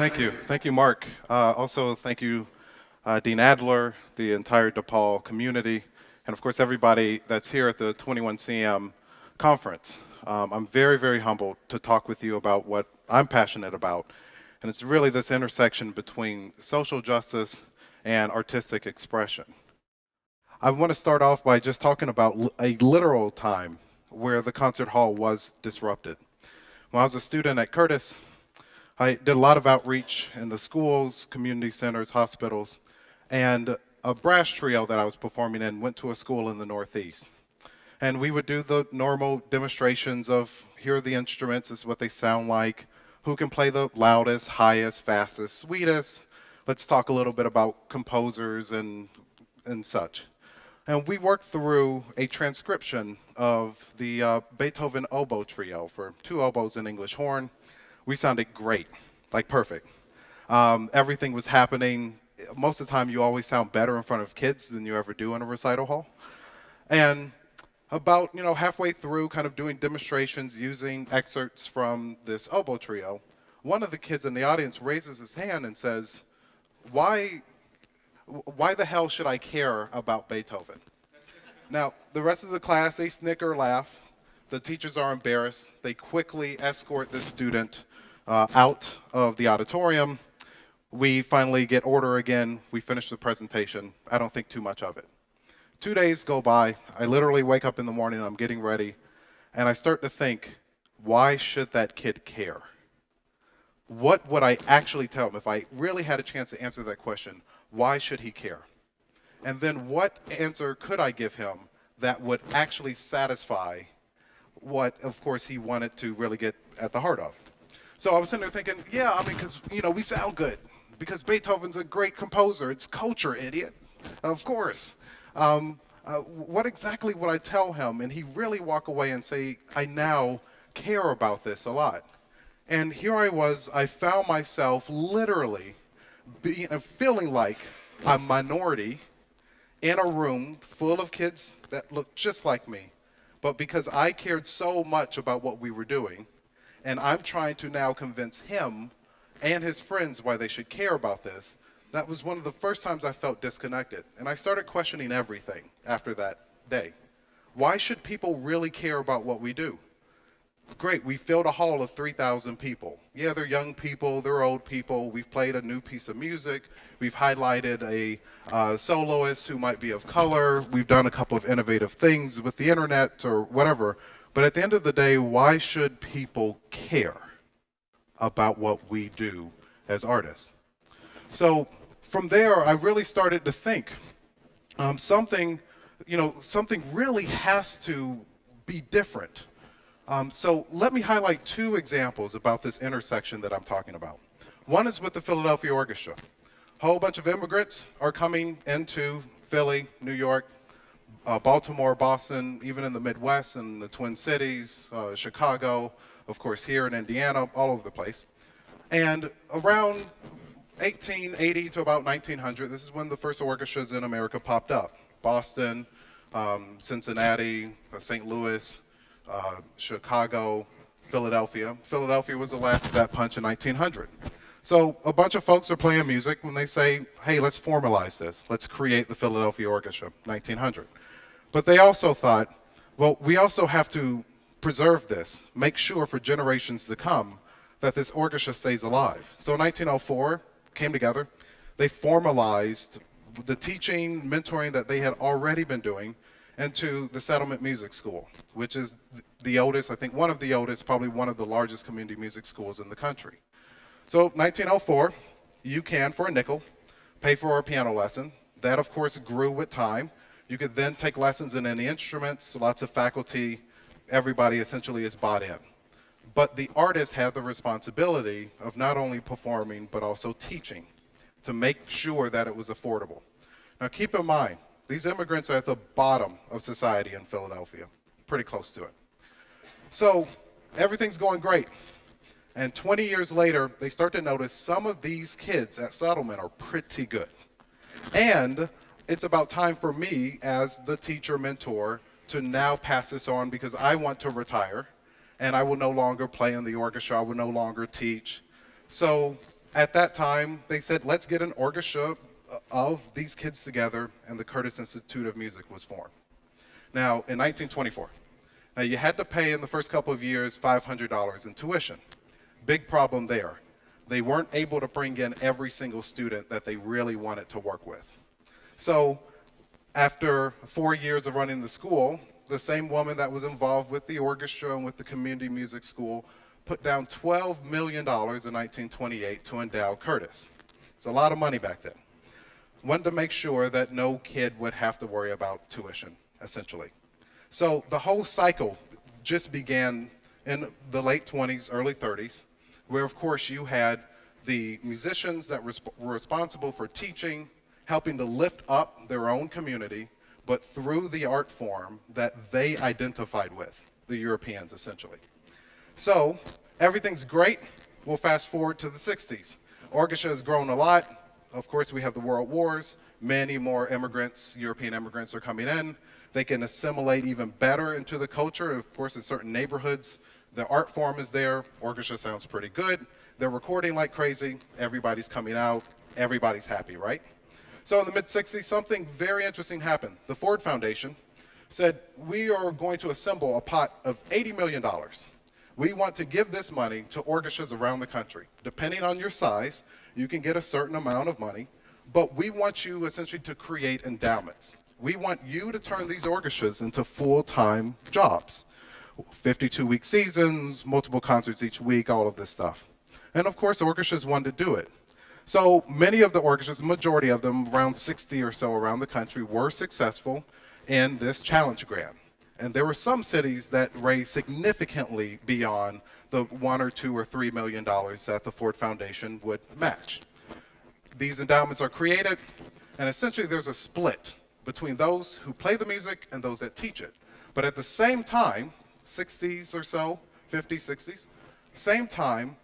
Thank you. Thank you, Mark. Also, thank you, Dean Adler, the entire DePaul community, and of course, everybody that's here at the 21CM conference. I'm very, very humbled to talk with you about what I'm passionate about, and it's really this intersection between social justice and artistic expression. I want to start off by just talking about a literal time where the concert hall was disrupted. When I was a student at Curtis, I did a lot of outreach in the schools, community centers, hospitals, and a brass trio that I was performing in went to a school in the Northeast. And we would do the normal demonstrations of here are the instruments, this is what they sound like, who can play the loudest, highest, fastest, sweetest. Let's talk a little bit about composers and such. And we worked through a transcription of the Beethoven oboe trio for 2 oboes and English horn. We sounded great, like perfect. Everything was happening. Most of the time, you always sound better in front of kids than you ever do in a recital hall. And about halfway through, kind of doing demonstrations using excerpts from this oboe trio, one of the kids in the audience raises his hand and says, "Why the hell should I care about Beethoven?" Now, the rest of the class, they snicker, laugh. The teachers are embarrassed. They quickly escort this student out of the auditorium. We finally get order again. We finish the presentation. I don't think too much of it. 2 days go by. I literally wake up in the morning, I'm getting ready, and I start to think, why should that kid care? What would I actually tell him if I really had a chance to answer that question? Why should he care? And then what answer could I give him that would actually satisfy what, of course, he wanted to really get at the heart of? So I was sitting there thinking, yeah, I mean, because, we sound good. Because Beethoven's a great composer. It's culture, idiot. Of course. What exactly would I tell him? And he really walk away and say, I now care about this a lot. And here I found myself literally feeling like a minority in a room full of kids that looked just like me. But because I cared so much about what we were doing, and I'm trying to now convince him and his friends why they should care about this, that was one of the first times I felt disconnected. And I started questioning everything after that day. Why should people really care about what we do? Great, we filled a hall of 3,000 people. Yeah, they're young people, they're old people. We've played a new piece of music. We've highlighted a soloist who might be of color. We've done a couple of innovative things with the internet or whatever. But at the end of the day, why should people care about what we do as artists? So from there, I really started to think something really has to be different. So let me highlight 2 examples about this intersection that I'm talking about. One is with the Philadelphia Orchestra. A whole bunch of immigrants are coming into Philly, New York, Baltimore, Boston, even in the Midwest and the Twin Cities, Chicago, of course here in Indiana, all over the place. And around 1880 to about 1900, this is when the first orchestras in America popped up. Boston, Cincinnati, St. Louis, Chicago, Philadelphia. Philadelphia was the last of that punch in 1900. So a bunch of folks are playing music when they say, hey, let's formalize this. Let's create the Philadelphia Orchestra, 1900. But they also thought, well, we also have to preserve this, make sure for generations to come that this orchestra stays alive. So in 1904, came together. They formalized the teaching, mentoring that they had already been doing into the Settlement Music School, which is the oldest, I think one of the oldest, probably one of the largest community music schools in the country. So 1904, you can, for a nickel, pay for a piano lesson. That, of course, grew with time. You could then take lessons in any instruments, lots of faculty, everybody essentially is bought in. But the artist had the responsibility of not only performing, but also teaching to make sure that it was affordable. Now keep in mind, these immigrants are at the bottom of society in Philadelphia, pretty close to it. So everything's going great. And 20 years later, they start to notice some of these kids at Settlement are pretty good. And it's about time for me as the teacher mentor to now pass this on because I want to retire and I will no longer play in the orchestra, I will no longer teach. So At that time, they said, let's get an orchestra of these kids together, and the Curtis Institute of Music was formed. Now, in 1924, now you had to pay in the first couple of years $500 in tuition. Big problem there. They weren't able to bring in every single student that they really wanted to work with. So after 4 years of running the school, the same woman that was involved with the orchestra and with the community music school put down $12 million in 1928 to endow Curtis. It's a lot of money back then. Wanted to make sure that no kid would have to worry about tuition, essentially. So the whole cycle just began in the late 20s, early 30s, where of course you had the musicians that were responsible for teaching, helping to lift up their own community, but through the art form that they identified with, the Europeans essentially. So everything's great. We'll fast forward to the 60s. Orchestra has grown a lot. Of course, we have the world wars. Many more immigrants, European immigrants are coming in. They can assimilate even better into the culture. Of course, in certain neighborhoods, the art form is there. Orchestra sounds pretty good. They're recording like crazy. Everybody's coming out. Everybody's happy, right? So in the mid-60s, something very interesting happened. The Ford Foundation said, we are going to assemble a pot of $80 million. We want to give this money to orchestras around the country. Depending on your size, you can get a certain amount of money, but we want you essentially to create endowments. We want you to turn these orchestras into full-time jobs. 52-week seasons, multiple concerts each week, all of this stuff. And of course, orchestras wanted to do it. So many of the orchestras, the majority of them, around 60 or so around the country, were successful in this challenge grant. And there were some cities that raised significantly beyond the $1 or $2 or $3 million that the Ford Foundation would match. These endowments are created, and essentially there's a split between those who play the music and those that teach it. But at the same time, 60s or so, 50s, 60s, same time,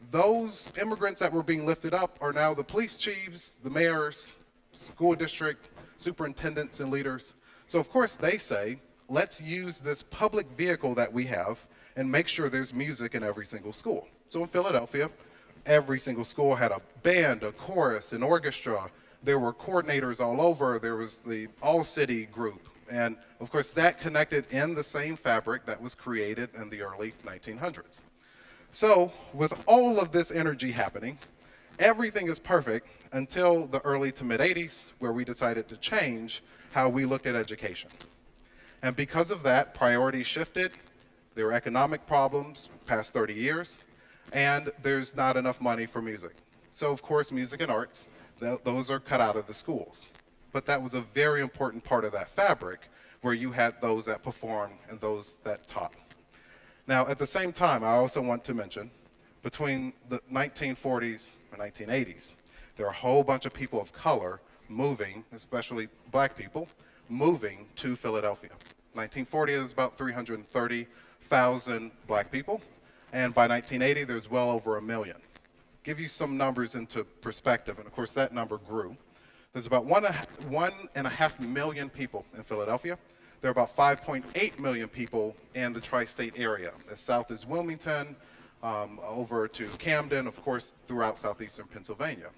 those immigrants that were being lifted up are now the police chiefs, the mayors, school district, superintendents, and leaders. So of course they say, let's use this public vehicle that we have and make sure there's music in every single school. So in Philadelphia, every single school had a band, a chorus, an orchestra. There were coordinators all over. There was the all-city group. And of course that connected in the same fabric that was created in the early 1900s. So with all of this energy happening, everything is perfect until the early to mid 80s, where we decided to change how we looked at education. And because of that, priorities shifted. There were economic problems past 30 years, and there's not enough money for music. So of course, music and arts, those are cut out of the schools. But that was a very important part of that fabric, where you had those that performed and those that taught. Now, at the same time, I also want to mention, between the 1940s and 1980s, there are a whole bunch of people of color moving, especially black people, moving to Philadelphia. 1940, there's about 330,000 black people, and by 1980, there's well over 1 million. Give you some numbers into perspective, and of course that number grew. There's about 1.5 million people in Philadelphia. There are about 5.8 million people in the tri-state area. As south as Wilmington, over to Camden, of course, throughout southeastern Pennsylvania.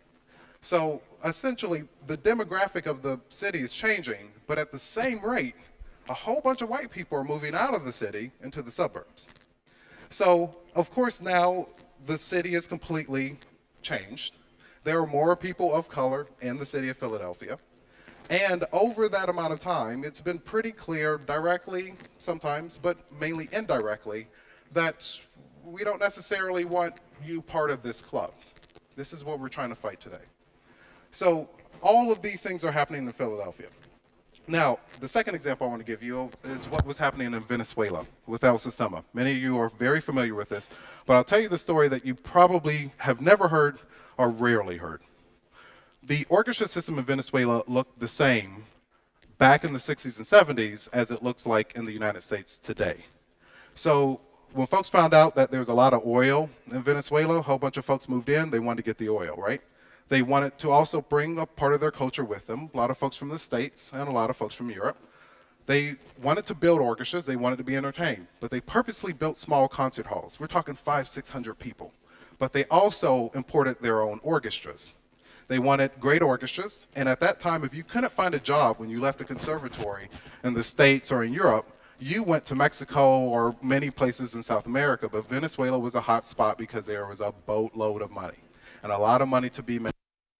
So essentially, the demographic of the city is changing, but at the same rate, a whole bunch of white people are moving out of the city into the suburbs. So, of course, now the city is completely changed. There are more people of color in the city of Philadelphia. And over that amount of time, it's been pretty clear, directly sometimes, but mainly indirectly, that we don't necessarily want you part of this club. This is what we're trying to fight today. So all of these things are happening in Philadelphia. Now, the second example I want to give you is what was happening in Venezuela with El Sistema. Many of you are very familiar with this, but I'll tell you the story that you probably have never heard or rarely heard. The orchestra system in Venezuela looked the same back in the 60s and 70s as it looks like in the United States today. So when folks found out that there's a lot of oil in Venezuela, a whole bunch of folks moved in, they wanted to get the oil, right? They wanted to also bring a part of their culture with them, a lot of folks from the States and a lot of folks from Europe. They wanted to build orchestras, they wanted to be entertained, but they purposely built small concert halls. We're talking 500, 600 people. but they also imported their own orchestras. They wanted great orchestras, and at that time, if you couldn't find a job when you left the conservatory in the States or in Europe, you went to Mexico or many places in South America, but Venezuela was a hot spot because there was a boatload of money, and a lot of money to be made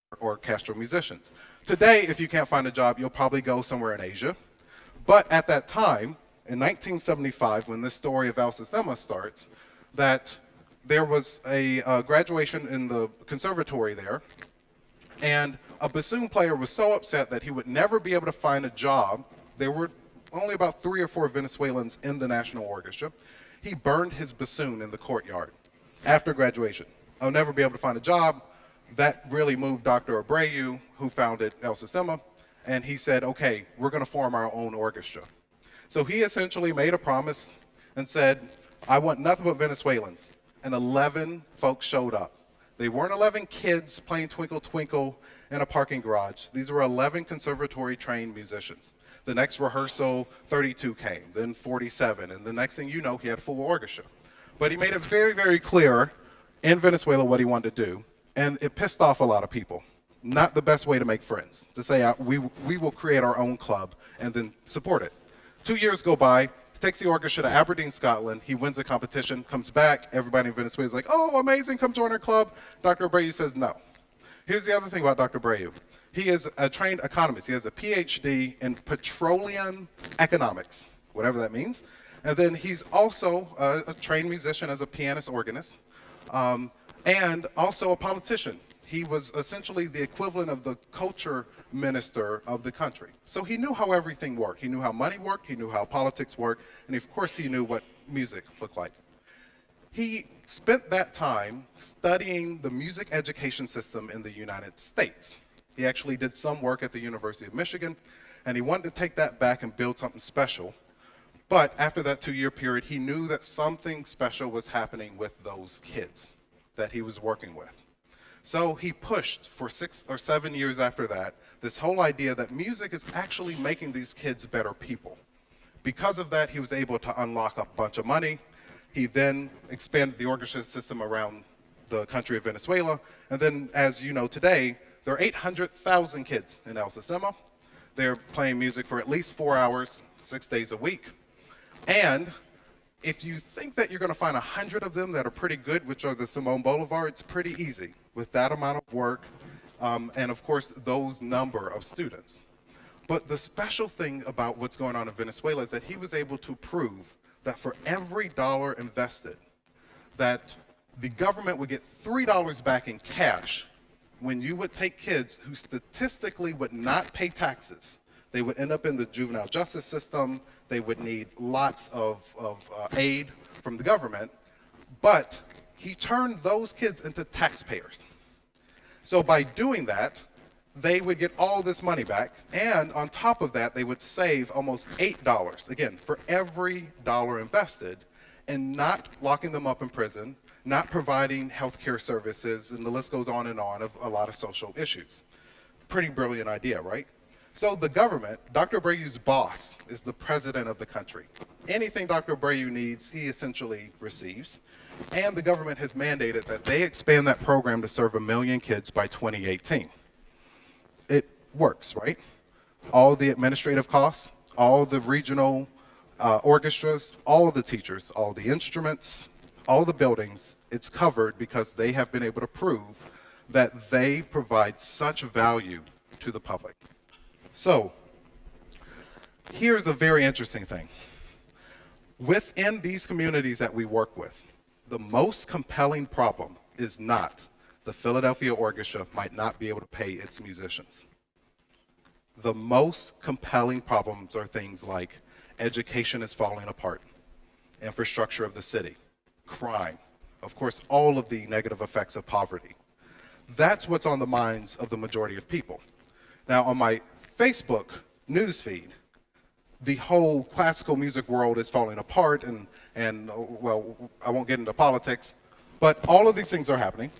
for orchestral musicians. Today, if you can't find a job, you'll probably go somewhere in Asia, but at that time, in 1975, when this story of El Sistema starts, that there was a graduation in the conservatory there, and a bassoon player was so upset that he would never be able to find a job. There were only about 3 or 4 Venezuelans in the National Orchestra. He burned his bassoon in the courtyard after graduation. I'll never be able to find a job. That really moved Dr. Abreu, who founded El Sistema, and he said, okay, we're going to form our own orchestra. So he essentially made a promise and said, I want nothing but Venezuelans. And 11 folks showed up. They weren't 11 kids playing Twinkle Twinkle in a parking garage. These were 11 conservatory-trained musicians. The next rehearsal, 32 came, then 47, and the next thing you know, he had a full orchestra. But he made it very, very clear in Venezuela what he wanted to do, and it pissed off a lot of people. Not the best way to make friends, to say we will create our own club and then support it. 2 years go by, takes the orchestra to Aberdeen, Scotland. He wins the competition, comes back. Everybody in Venezuela is like, oh, amazing, come join our club. Dr. Abreu says no. Here's the other thing about Dr. Abreu. He is a trained economist. He has a PhD in petroleum economics, whatever that means. And then he's also a trained musician as a pianist organist, and also a politician. He was essentially the equivalent of the culture minister of the country. So he knew how everything worked. He knew how money worked, he knew how politics worked, and of course he knew what music looked like. He spent that time studying the music education system in the United States. He actually did some work at the University of Michigan, and he wanted to take that back and build something special. But after that 2-year period, he knew that something special was happening with those kids that he was working with. So he pushed for 6 or 7 years after that, this whole idea that music is actually making these kids better people. Because of that, he was able to unlock a bunch of money. He then expanded the orchestra system around the country of Venezuela. And then, as you know today, there are 800,000 kids in El Sistema. They're playing music for at least 4 hours, 6 days a week. And if you think that you're going to find 100 of them that are pretty good, which are the Simon Bolivar, it's pretty easy with that amount of work and, of course, those number of students. But the special thing about what's going on in Venezuela is that he was able to prove that for every dollar invested, that the government would get $3 back in cash when you would take kids who statistically would not pay taxes. They would end up in the juvenile justice system. They would need lots of aid from the government. But he turned those kids into taxpayers. So by doing that, they would get all this money back. And on top of that, they would save almost $8, again, for every dollar invested, and not locking them up in prison, not providing healthcare services, and the list goes on of a lot of social issues. Pretty brilliant idea, right? So the government, Dr. Abreu's boss, is the president of the country. Anything Dr. Abreu needs, he essentially receives. And the government has mandated that they expand that program to serve 1 million kids by 2018. It works, right? All the administrative costs, all the regional orchestras, all the teachers, all the instruments, all the buildings, it's covered because they have been able to prove that they provide such value to the public. So, here's a very interesting thing. Within these communities that we work with, the most compelling problem is not the Philadelphia Orchestra might not be able to pay its musicians. The most compelling problems are things like education is falling apart, infrastructure of the city, crime, of course, all of the negative effects of poverty. That's what's on the minds of the majority of people. Now, on my Facebook newsfeed, the whole classical music world is falling apart, and well, I won't get into politics, but all of these things are happening.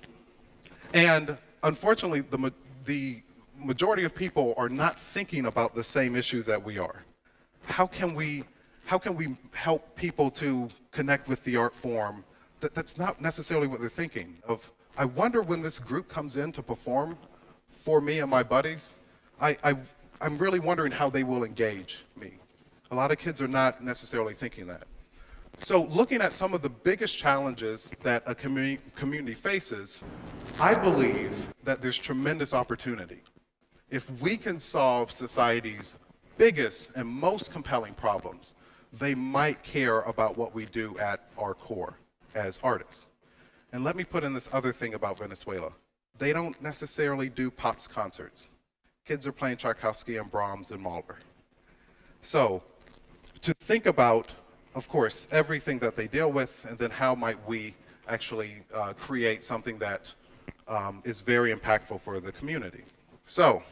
And unfortunately, the majority of people are not thinking about the same issues that we are. How can we help people to connect with the art form that's not necessarily what they're thinking of. I wonder when this group comes in to perform for me and my buddies, I'm really wondering how they will engage me. A lot of kids are not necessarily thinking that. So looking at some of the biggest challenges that a community faces, I believe that there's tremendous opportunity. If we can solve society's biggest and most compelling problems, they might care about what we do at our core as artists. And let me put in this other thing about Venezuela. They don't necessarily do pops concerts. Kids are playing Tchaikovsky and Brahms and Mahler. So to think about, of course, everything that they deal with, and then how might we actually create something that is very impactful for the community. So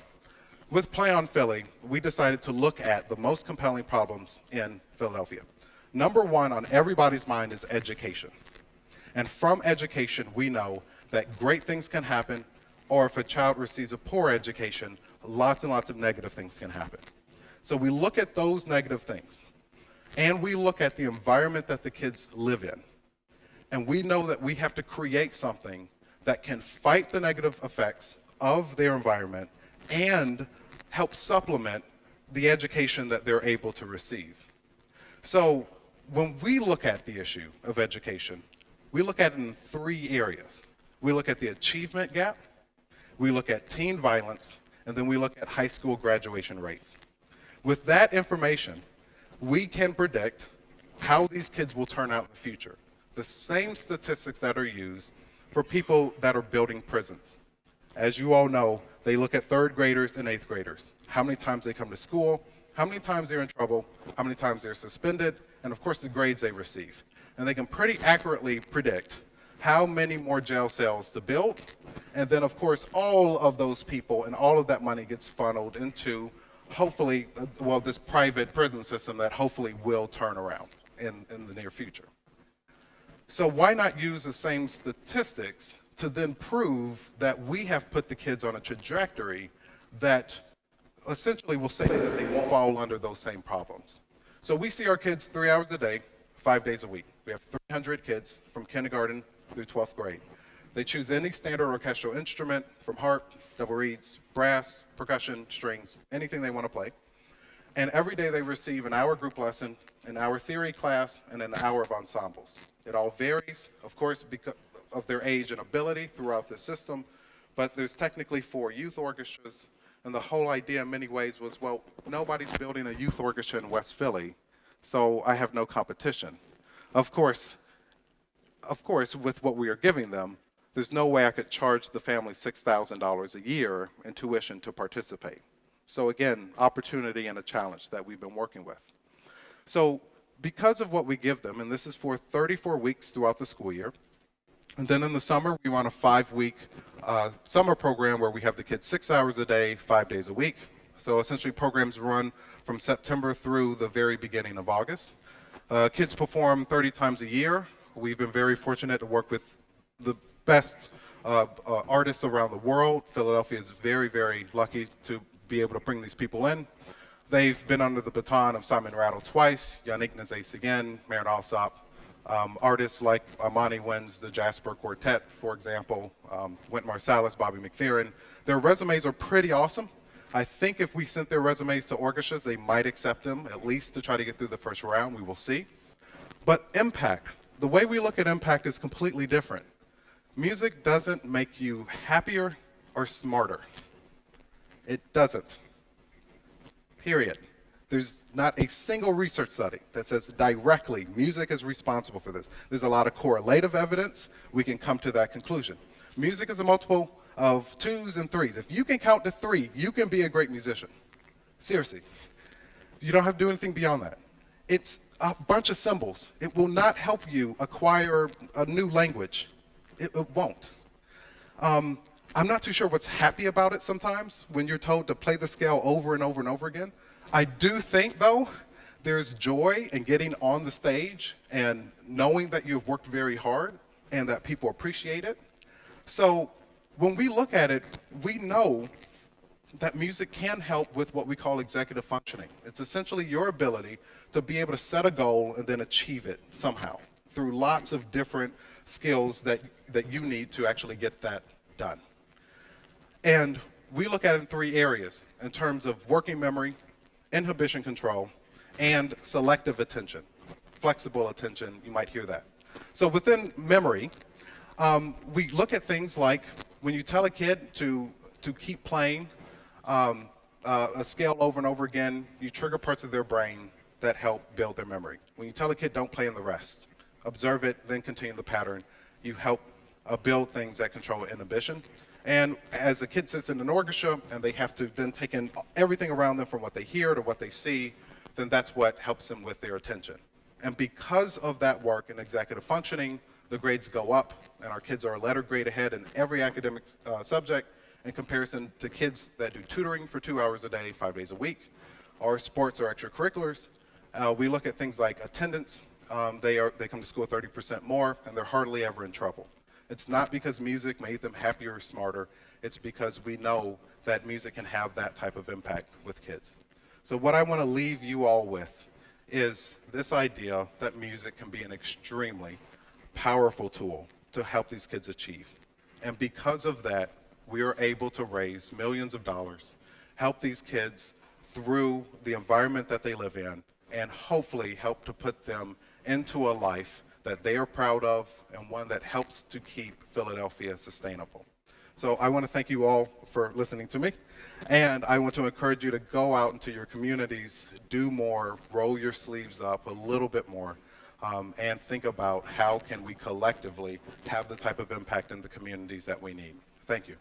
with Play on Philly, we decided to look at the most compelling problems in Philadelphia. Number one on everybody's mind is education. And from education, we know that great things can happen, or if a child receives a poor education, lots and lots of negative things can happen. So we look at those negative things, and we look at the environment that the kids live in. And we know that we have to create something that can fight the negative effects of their environment and help supplement the education that they're able to receive. So when we look at the issue of education, we look at it in three areas. We look at the achievement gap, we look at teen violence, and then we look at high school graduation rates. With that information, we can predict how these kids will turn out in the future. The same statistics that are used for people that are building prisons. As you all know, they look at third graders and eighth graders. How many times they come to school, how many times they're in trouble, how many times they're suspended, and of course the grades they receive. And they can pretty accurately predict how many more jail cells to build. And then of course all of those people and all of that money gets funneled into hopefully, this private prison system that hopefully will turn around in the near future. So why not use the same statistics to then prove that we have put the kids on a trajectory that essentially will say that they won't fall under those same problems. So we see our kids 3 hours a day, 5 days a week. We have 300 kids from kindergarten through 12th grade. They choose any standard orchestral instrument, from harp, double reeds, brass, percussion, strings, anything they want to play. And every day they receive an hour group lesson, an hour theory class, and an hour of ensembles. It all varies, of course, because of their age and ability throughout the system, but there's technically 4 youth orchestras, and the whole idea in many ways was, well, nobody's building a youth orchestra in West Philly, so I have no competition. Of course, with what we are giving them, there's no way I could charge the family $6,000 a year in tuition to participate. So again, opportunity and a challenge that we've been working with. So because of what we give them, and this is for 34 weeks throughout the school year, and then in the summer, we run a 5-week summer program where we have the kids 6 hours a day, 5 days a week. So essentially programs run from September through the very beginning of August. Kids perform 30 times a year. We've been very fortunate to work with the best artists around the world. Philadelphia is very, very lucky to be able to bring these people in. They've been under the baton of Simon Rattle twice, Yannick Nazace again, Marin Alsop. Artists like Amani Wins, the Jasper Quartet, for example, Wynton Marsalis, Bobby McFerrin. Their resumes are pretty awesome. I think if we sent their resumes to orchestras, they might accept them, at least to try to get through the first round. We will see. But impact, the way we look at impact is completely different. Music doesn't make you happier or smarter. It doesn't. Period. There's not a single research study that says directly music is responsible for this. There's a lot of correlative evidence. We can come to that conclusion. Music is a multiple of 2s and 3s. If you can count to 3, you can be a great musician. Seriously. You don't have to do anything beyond that. It's a bunch of symbols. It will not help you acquire a new language. It won't. I'm not too sure what's happy about it sometimes when you're told to play the scale over and over and over again. I do think, though, there's joy in getting on the stage and knowing that you've worked very hard and that people appreciate it. So when we look at it, we know that music can help with what we call executive functioning. It's essentially your ability to be able to set a goal and then achieve it somehow. through lots of different skills that you need to actually get that done. And we look at it in 3 areas in terms of working memory, inhibition control, and selective attention. Flexible attention, you might hear that. So within memory, we look at things like when you tell a kid to keep playing a scale over and over again, you trigger parts of their brain that help build their memory. When you tell a kid don't play in the rest, observe it, then continue the pattern, you help build things that control inhibition. And as a kid sits in an orchestra and they have to then take in everything around them from what they hear to what they see, then that's what helps them with their attention. And because of that work in executive functioning, the grades go up, and our kids are a letter grade ahead in every academic subject in comparison to kids that do tutoring for 2 hours a day, 5 days a week, or sports or extracurriculars. We look at things like attendance. They come to school 30% more, and they're hardly ever in trouble. It's not because music made them happier or smarter. It's because we know that music can have that type of impact with kids. So what I want to leave you all with is this idea that music can be an extremely powerful tool to help these kids achieve. And because of that, we are able to raise millions of dollars, help these kids through the environment that they live in, and hopefully help to put them into a life that they are proud of and one that helps to keep Philadelphia sustainable. So I want to thank you all for listening to me, and I want to encourage you to go out into your communities, do more, roll your sleeves up a little bit more, and think about how can we collectively have the type of impact in the communities that we need. Thank you.